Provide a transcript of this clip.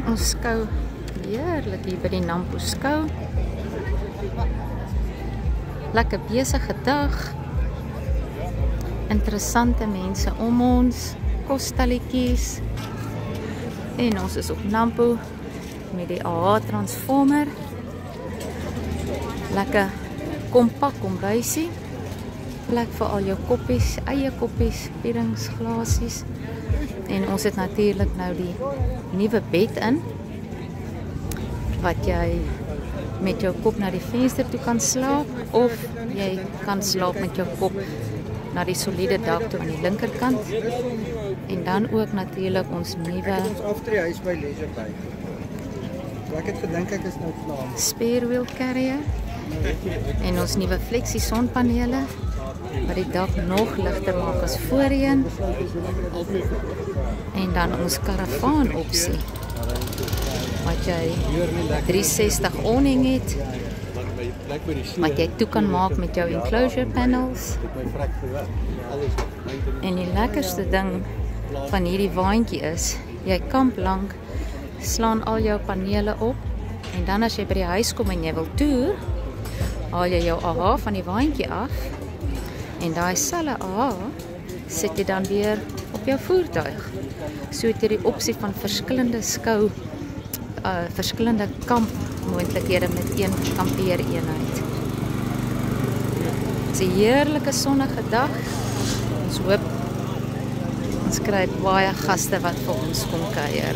Ons skou heerlik hier by die Nampo skou. Lekker besige dag. Interessante mense om ons, kostalletjies. En ons is op Nampo met die AH transformer. Lekker kompak kombuisie. Plek vir al jou koppies, eie koppies, pierings, glasies. En ons het natuurlik nou die nuwe bed in wat jy met jou kop na die venster toe kan slaap of jy kan slaap met jou kop na die soliede dak toe aan die linkerkant. En dan ook natuurlik ons nuwe afdriehuis by Leisure. Ek het gedink ek is nou klaar. Spare wheel carrier en ons nuwe flexie sonpanele wat die dak nog ligter maak as voorheen. En dan ons karavaan opsie wat jy 360 awning het wat jy toe kan maak met jou enclosure panels. En die lekkerste ding van hierdie waantjie is jy kamp lank, slaan al jou panele op en dan as jy by die huis kom en jy wil toer, haal jy jou AH van die waantjie af en daai selfe AH sit jy dan weer op jou voertuig. So het jy die opsie van verskillende skou, verskillende kampmoontlikhede met een kampeereenheid. Dit is 'n heerlike sonnige dag. Ons hoop ons kry baie gaste wat vir ons kom kuier.